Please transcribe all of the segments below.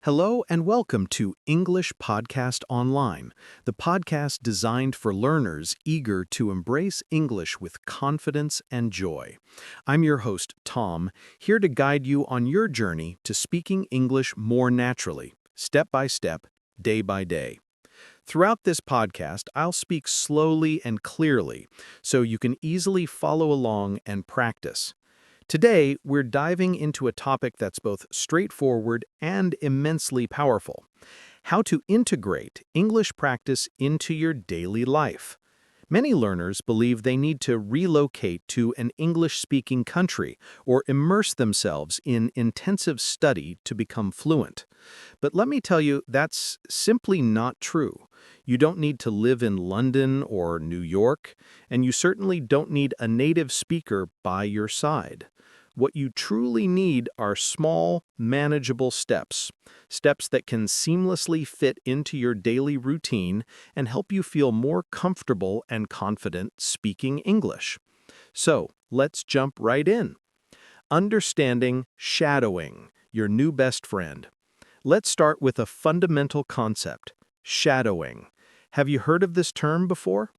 Hello and welcome to English Podcast Online, the podcast designed for learners eager to embrace English with confidence and joy. I'm your host, Tom, here to guide you on your journey to speaking English more naturally, step by step, day by day. Throughout this podcast, I'll speak slowly and clearly so you can easily follow along and practice. Today, we're diving into a topic that's both straightforward and immensely powerful: how to integrate English practice into your daily life. Many learners believe they need to relocate to an English-speaking country or immerse themselves in intensive study to become fluent. But let me tell you, that's simply not true. You don't need to live in London or New York, and you certainly don't need a native speaker by your side. What you truly need are small, manageable steps that can seamlessly fit into your daily routine and help you feel more comfortable and confident speaking English. So, let's jump right in. Understanding shadowing, your new best friend. Let's start with a fundamental concept: shadowing. Have you heard of this term before?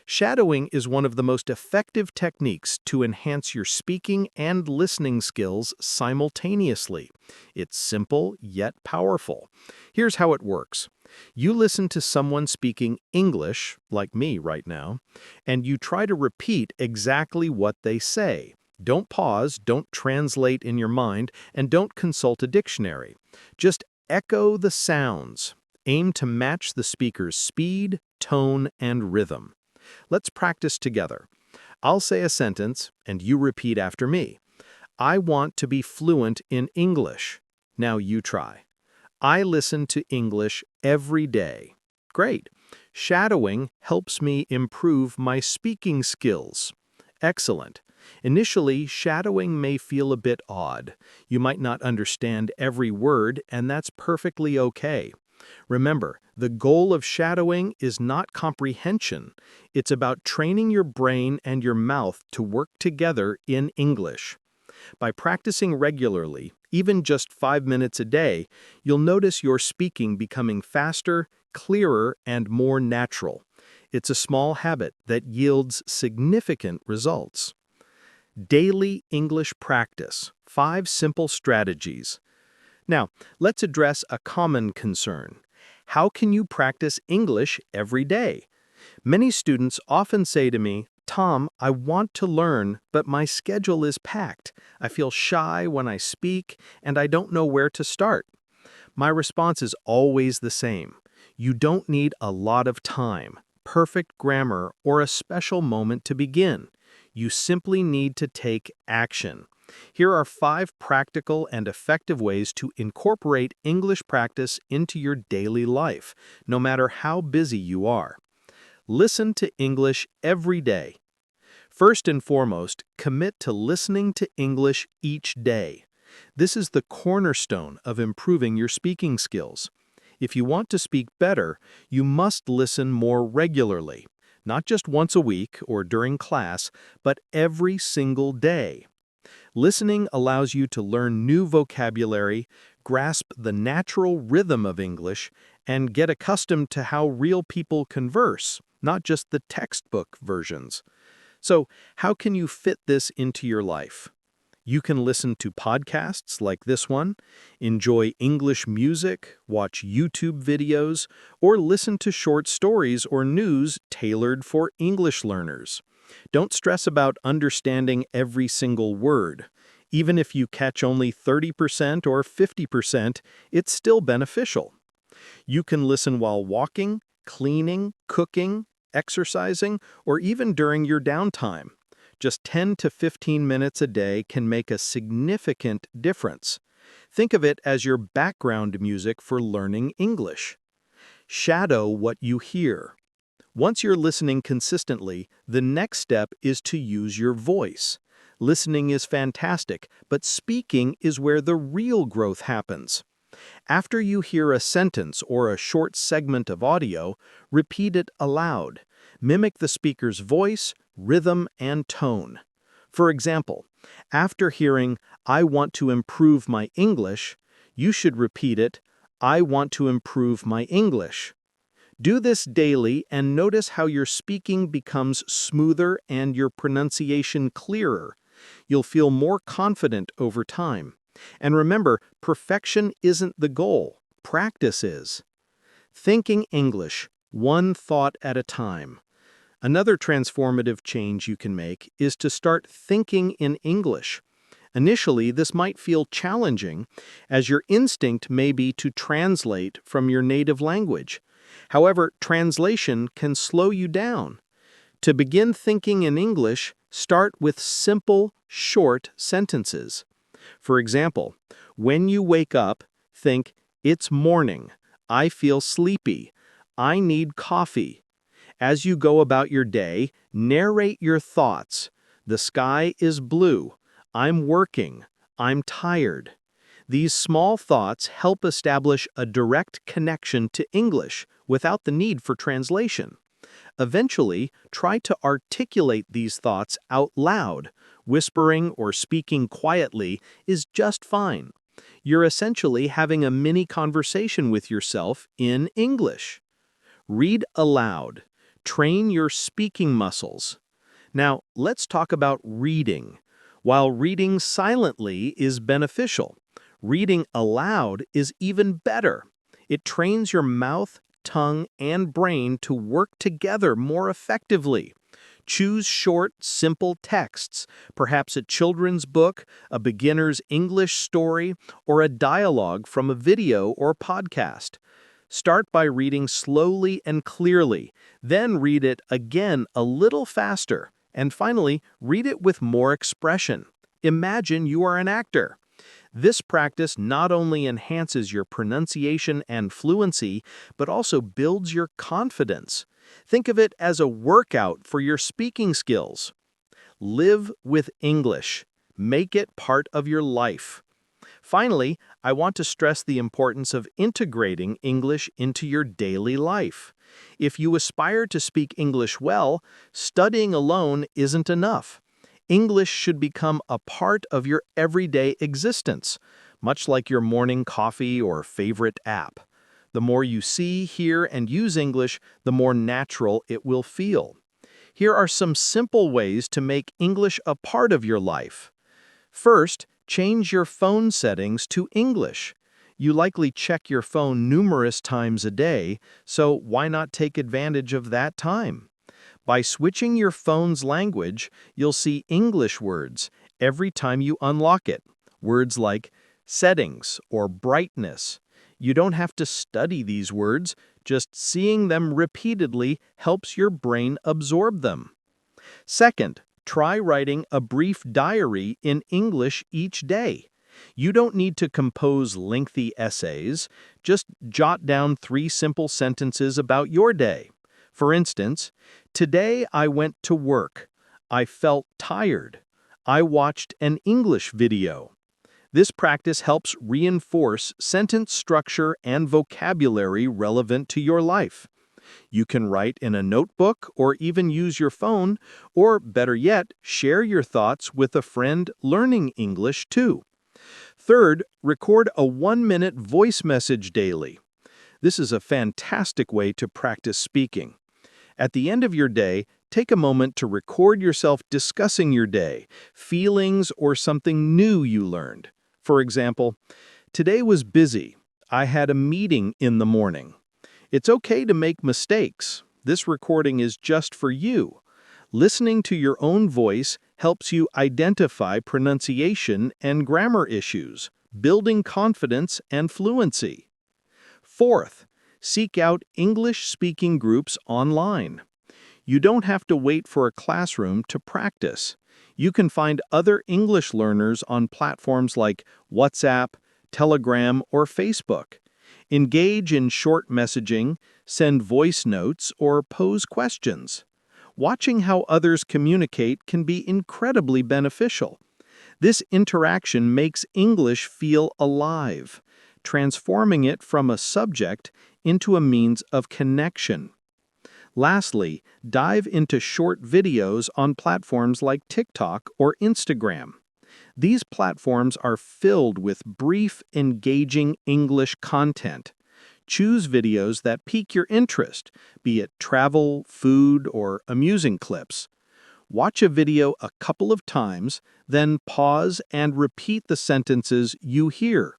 Shadowing is one of the most effective techniques to enhance your speaking and listening skills simultaneously. It's simple yet powerful. Here's how it works. You listen to someone speaking English, like me right now, and you try to repeat exactly what they say. Don't pause, don't translate in your mind, and don't consult a dictionary. Just echo the sounds. Aim to match the speaker's speed, tone, and rhythm. Let's practice together. I'll say a sentence, and you repeat after me. I want to be fluent in English. Now you try. I listen to English every day. Great. Shadowing helps me improve my speaking skills. Excellent. Initially, shadowing may feel a bit odd. You might not understand every word, and that's perfectly okay. Remember, the goal of shadowing is not comprehension. It's about training your brain and your mouth to work together in English. By practicing regularly, even just 5 minutes a day, you'll notice your speaking becoming faster, clearer, and more natural. It's a small habit that yields significant results. Daily English practice: 5 simple strategies. Now, let's address a common concern. How can you practice English every day? Many students often say to me, "Tom, I want to learn, but my schedule is packed. I feel shy when I speak, and I don't know where to start." My response is always the same. You don't need a lot of time, perfect grammar, or a special moment to begin. You simply need to take action. Here are 5 practical and effective ways to incorporate English practice into your daily life, no matter how busy you are. Listen to English every day. First and foremost, commit to listening to English each day. This is the cornerstone of improving your speaking skills. If you want to speak better, you must listen more regularly, not just once a week or during class, but every single day. Listening allows you to learn new vocabulary, grasp the natural rhythm of English, and get accustomed to how real people converse, not just the textbook versions. So, how can you fit this into your life? You can listen to podcasts like this one, enjoy English music, watch YouTube videos, or listen to short stories or news tailored for English learners. Don't stress about understanding every single word. Even if you catch only 30% or 50%, it's still beneficial. You can listen while walking, cleaning, cooking, exercising, or even during your downtime. Just 10 to 15 minutes a day can make a significant difference. Think of it as your background music for learning English. Shadow what you hear. Once you're listening consistently, the next step is to use your voice. Listening is fantastic, but speaking is where the real growth happens. After you hear a sentence or a short segment of audio, repeat it aloud. Mimic the speaker's voice, rhythm, and tone. For example, after hearing, "I want to improve my English," you should repeat it, I want to improve my English. Do this daily and notice how your speaking becomes smoother and your pronunciation clearer. You'll feel more confident over time. And remember, perfection isn't the goal. Practice is. Thinking English, one thought at a time. Another transformative change you can make is to start thinking in English. Initially, this might feel challenging, as your instinct may be to translate from your native language. However, translation can slow you down. To begin thinking in English, start with simple, short sentences. For example, when you wake up, think, "It's morning. I feel sleepy. I need coffee." As you go about your day, narrate your thoughts. The sky is blue. I'm working. I'm tired. These small thoughts help establish a direct connection to English without the need for translation. Eventually, try to articulate these thoughts out loud. Whispering or speaking quietly is just fine. You're essentially having a mini conversation with yourself in English. Read aloud. Train your speaking muscles. Now, let's talk about reading. While reading silently is beneficial, reading aloud is even better. It trains your mouth, tongue, and brain to work together more effectively. Choose short, simple texts, perhaps a children's book, a beginner's English story, or a dialogue from a video or podcast. Start by reading slowly and clearly, then read it again a little faster, and finally, read it with more expression. Imagine you are an actor. This practice not only enhances your pronunciation and fluency, but also builds your confidence. Think of it as a workout for your speaking skills. Live with English. Make it part of your life. Finally, I want to stress the importance of integrating English into your daily life. If you aspire to speak English well, studying alone isn't enough. English should become a part of your everyday existence, much like your morning coffee or favorite app. The more you see, hear, and use English, the more natural it will feel. Here are some simple ways to make English a part of your life. First, change your phone settings to English. You likely check your phone numerous times a day, so why not take advantage of that time? By switching your phone's language, you'll see English words every time you unlock it. Words like settings or brightness. You don't have to study these words, just seeing them repeatedly helps your brain absorb them. Second, try writing a brief diary in English each day. You don't need to compose lengthy essays, just jot down 3 simple sentences about your day. For instance, today I went to work. I felt tired. I watched an English video. This practice helps reinforce sentence structure and vocabulary relevant to your life. You can write in a notebook or even use your phone, or better yet, share your thoughts with a friend learning English too. Third, record a 1-minute voice message daily. This is a fantastic way to practice speaking. At the end of your day, take a moment to record yourself discussing your day, feelings, or something new you learned. For example, today was busy. I had a meeting in the morning. It's okay to make mistakes. This recording is just for you. Listening to your own voice helps you identify pronunciation and grammar issues, building confidence and fluency. Fourth, seek out English-speaking groups online. You don't have to wait for a classroom to practice. You can find other English learners on platforms like WhatsApp, Telegram, or Facebook. Engage in short messaging, send voice notes, or pose questions. Watching how others communicate can be incredibly beneficial. This interaction makes English feel alive, transforming it from a subject into a means of connection. Lastly, dive into short videos on platforms like TikTok or Instagram. These platforms are filled with brief, engaging English content. Choose videos that pique your interest, be it travel, food, or amusing clips. Watch a video a couple of times, then pause and repeat the sentences you hear.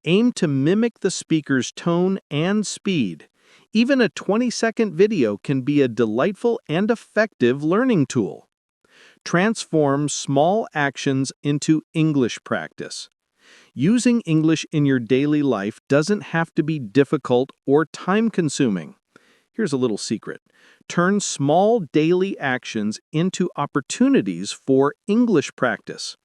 Aim to mimic the speaker's tone and speed. Even a 20-second video can be a delightful and effective learning tool. Transform small actions into English practice. Using English in your daily life doesn't have to be difficult or time-consuming. Here's a little secret. Turn small daily actions into opportunities for English practice.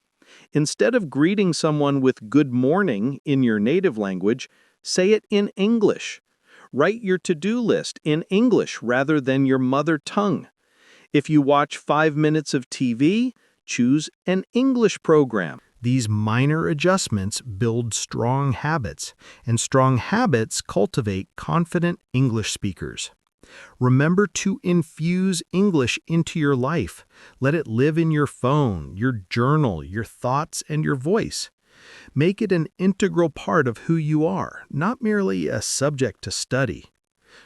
Instead of greeting someone with good morning in your native language, say it in English. Write your to-do list in English rather than your mother tongue. If you watch 5 minutes of TV, choose an English program. These minor adjustments build strong habits, and strong habits cultivate confident English speakers. Remember to infuse English into your life. Let it live in your phone, your journal, your thoughts, and your voice. Make it an integral part of who you are, not merely a subject to study.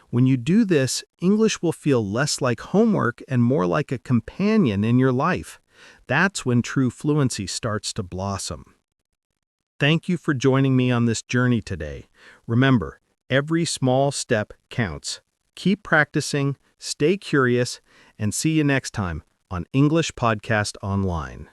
When you do this, English will feel less like homework and more like a companion in your life. That's when true fluency starts to blossom. Thank you for joining me on this journey today. Remember, every small step counts. Keep practicing, stay curious, and see you next time on English Podcast Online.